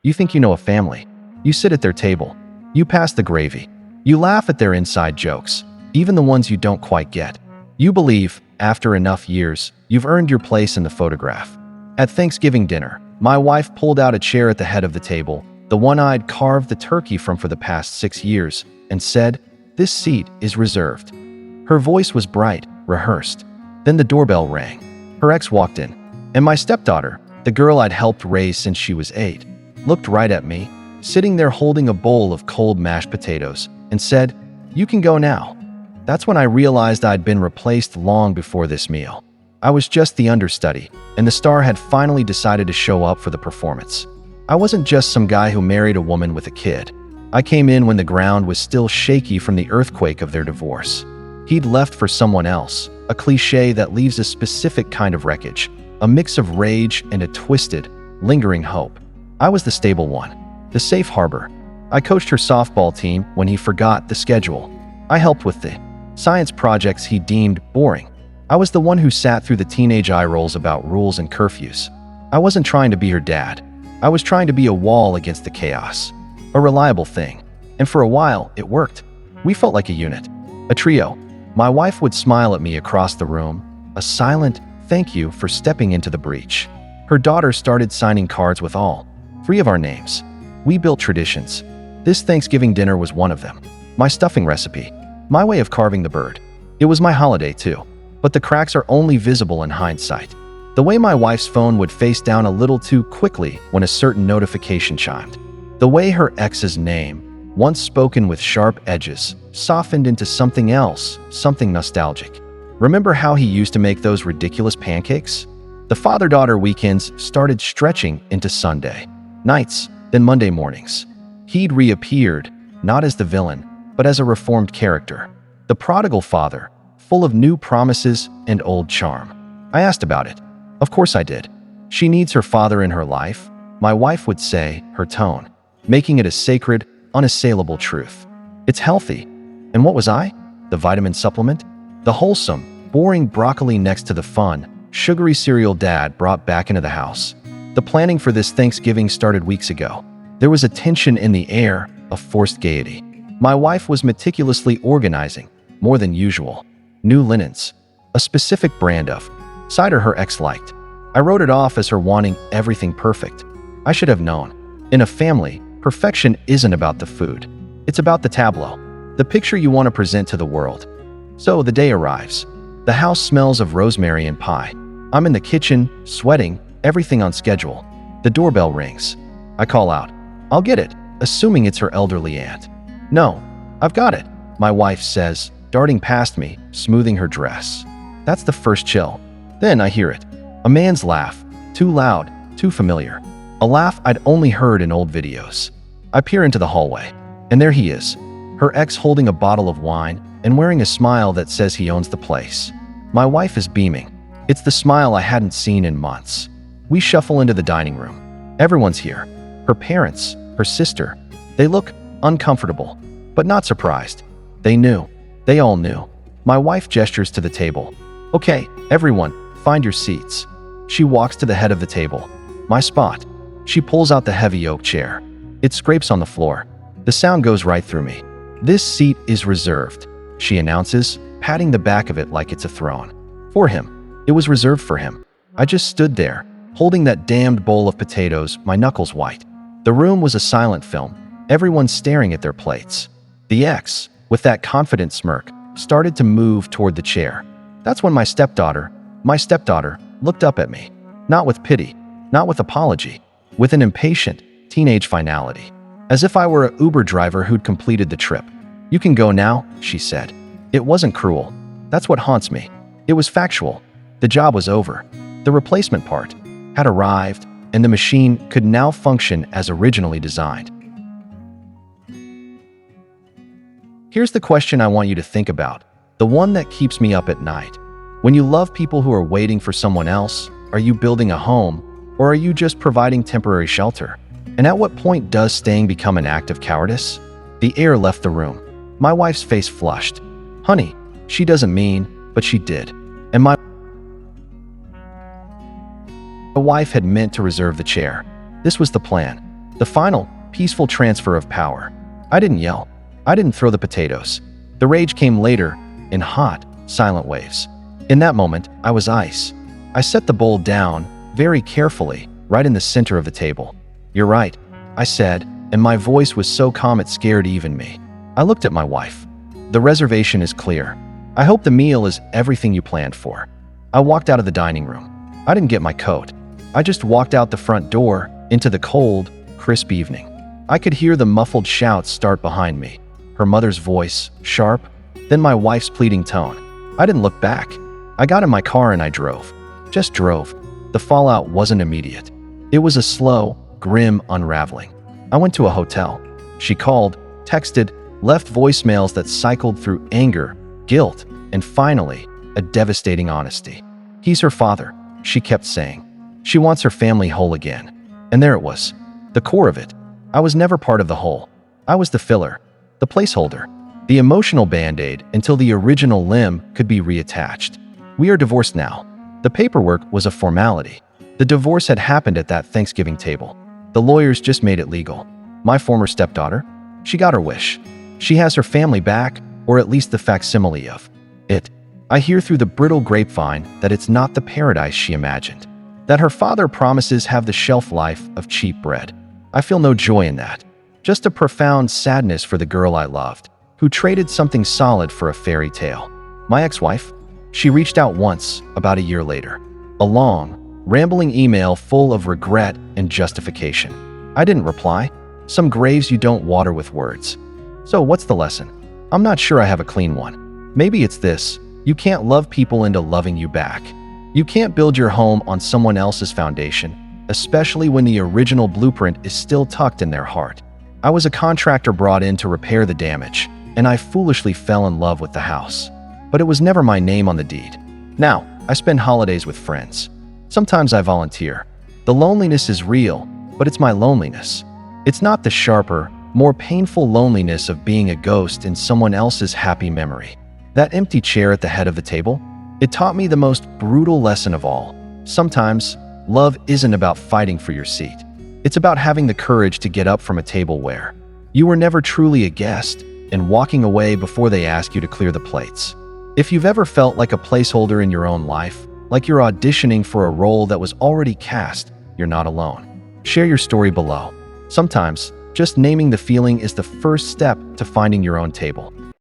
You think you know a family. You sit at their table. You pass the gravy. You laugh at their inside jokes, even the ones you don't quite get. You believe, after enough years, you've earned your place in the photograph. At Thanksgiving dinner, my wife pulled out a chair at the head of the table, the one I'd carved the turkey from for the past 6 years, and said, "This seat is reserved." Her voice was bright, rehearsed. Then the doorbell rang. Her ex walked in, and my stepdaughter, the girl I'd helped raise since she was 8, looked right at me, sitting there holding a bowl of cold mashed potatoes, and said, "You can go now." That's when I realized I'd been replaced long before this meal. I was just the understudy, and the star had finally decided to show up for the performance. I wasn't just some guy who married a woman with a kid. I came in when the ground was still shaky from the earthquake of their divorce. He'd left for someone else, a cliche that leaves a specific kind of wreckage, a mix of rage and a twisted, lingering hope. I was the stable one, the safe harbor. I coached her softball team when he forgot the schedule. I helped with the science projects he deemed boring. I was the one who sat through the teenage eye rolls about rules and curfews. I wasn't trying to be her dad. I was trying to be a wall against the chaos, a reliable thing. And for a while, it worked. We felt like a unit, a trio. My wife would smile at me across the room, a silent thank you for stepping into the breach. Her daughter started signing cards with all 3 of our names. We built traditions. This Thanksgiving dinner was one of them. My stuffing recipe, my way of carving the bird. It was my holiday too, but the cracks are only visible in hindsight. The way my wife's phone would face down a little too quickly when a certain notification chimed. The way her ex's name, once spoken with sharp edges, softened into something else, something nostalgic. Remember how he used to make those ridiculous pancakes? The father-daughter weekends started stretching into Sunday nights, then Monday mornings. He'd reappeared, not as the villain, but as a reformed character. The prodigal father, full of new promises and old charm. I asked about it. Of course I did. She needs her father in her life, my wife would say, her tone, making it a sacred, unassailable truth. It's healthy. And what was I? The vitamin supplement? The wholesome, boring broccoli next to the fun, sugary cereal dad brought back into the house. The planning for this Thanksgiving started weeks ago. There was a tension in the air, a forced gaiety. My wife was meticulously organizing, more than usual. New linens, a specific brand of cider her ex liked. I wrote it off as her wanting everything perfect. I should have known. In a family, perfection isn't about the food. It's about the tableau, the picture you want to present to the world. So the day arrives. The house smells of rosemary and pie. I'm in the kitchen, sweating, everything on schedule. The doorbell rings. I call out, "I'll get it," assuming it's her elderly aunt. "No, I've got it," my wife says, darting past me, smoothing her dress. That's the first chill. Then I hear it. A man's laugh. Too loud, too familiar. A laugh I'd only heard in old videos. I peer into the hallway, and there he is, her ex holding a bottle of wine and wearing a smile that says he owns the place. My wife is beaming. It's the smile I hadn't seen in months. We shuffle into the dining room. Everyone's here. Her parents, her sister. They look uncomfortable, but not surprised. They knew. They all knew. My wife gestures to the table. "Okay, everyone, find your seats." She walks to the head of the table. My spot. She pulls out the heavy oak chair. It scrapes on the floor. The sound goes right through me. "This seat is reserved," she announces, patting the back of it like it's a throne. For him. It was reserved for him. I just stood there, holding that damned bowl of potatoes, my knuckles white. The room was a silent film, everyone staring at their plates. The ex, with that confident smirk, started to move toward the chair. That's when my stepdaughter, looked up at me. Not with pity, not with apology, with an impatient, teenage finality. As if I were a Uber driver who'd completed the trip. "You can go now," she said. It wasn't cruel. That's what haunts me. It was factual. The job was over. The replacement part had arrived, and the machine could now function as originally designed. Here's the question I want you to think about, the one that keeps me up at night. When you love people who are waiting for someone else, are you building a home, or are you just providing temporary shelter? And at what point does staying become an act of cowardice? The air left the room. My wife's face flushed. Honey, she doesn't mean, but she did. And my wife had meant to reserve the chair. This was the plan. The final, peaceful transfer of power. I didn't yell. I didn't throw the potatoes. The rage came later, in hot, silent waves. In that moment, I was ice. I set the bowl down, very carefully, right in the center of the table. "You're right," I said, and my voice was so calm it scared even me. I looked at my wife. "The reservation is clear. I hope the meal is everything you planned for." I walked out of the dining room. I didn't get my coat. I just walked out the front door, into the cold, crisp evening. I could hear the muffled shouts start behind me. Her mother's voice, sharp, then my wife's pleading tone. I didn't look back. I got in my car and I drove. Just drove. The fallout wasn't immediate. It was a slow, grim unraveling. I went to a hotel. She called, texted, left voicemails that cycled through anger, guilt, and finally, a devastating honesty. "He's her father," she kept saying. "She wants her family whole again." And there it was, the core of it. I was never part of the whole. I was the filler, the placeholder, the emotional band-aid until the original limb could be reattached. We are divorced now. The paperwork was a formality. The divorce had happened at that Thanksgiving table. The lawyers just made it legal. My former stepdaughter, she got her wish. She has her family back, or at least the facsimile of it. I hear through the brittle grapevine that it's not the paradise she imagined, that her father promises have the shelf life of cheap bread. I feel no joy in that, just a profound sadness for the girl I loved, who traded something solid for a fairy tale. My ex-wife, she reached out once, about a year later. A long, rambling email full of regret and justification. I didn't reply. Some graves you don't water with words. So what's the lesson? I'm not sure I have a clean one. Maybe it's this: you can't love people into loving you back. You can't build your home on someone else's foundation, especially when the original blueprint is still tucked in their heart. I was a contractor brought in to repair the damage, and I foolishly fell in love with the house. But it was never my name on the deed. Now, I spend holidays with friends. Sometimes I volunteer. The loneliness is real, but it's my loneliness. It's not the sharper, more painful loneliness of being a ghost in someone else's happy memory. That empty chair at the head of the table, it taught me the most brutal lesson of all. Sometimes, love isn't about fighting for your seat. It's about having the courage to get up from a table where you were never truly a guest and walking away before they ask you to clear the plates. If you've ever felt like a placeholder in your own life, like you're auditioning for a role that was already cast, you're not alone. Share your story below. Sometimes, just naming the feeling is the first step to finding your own table.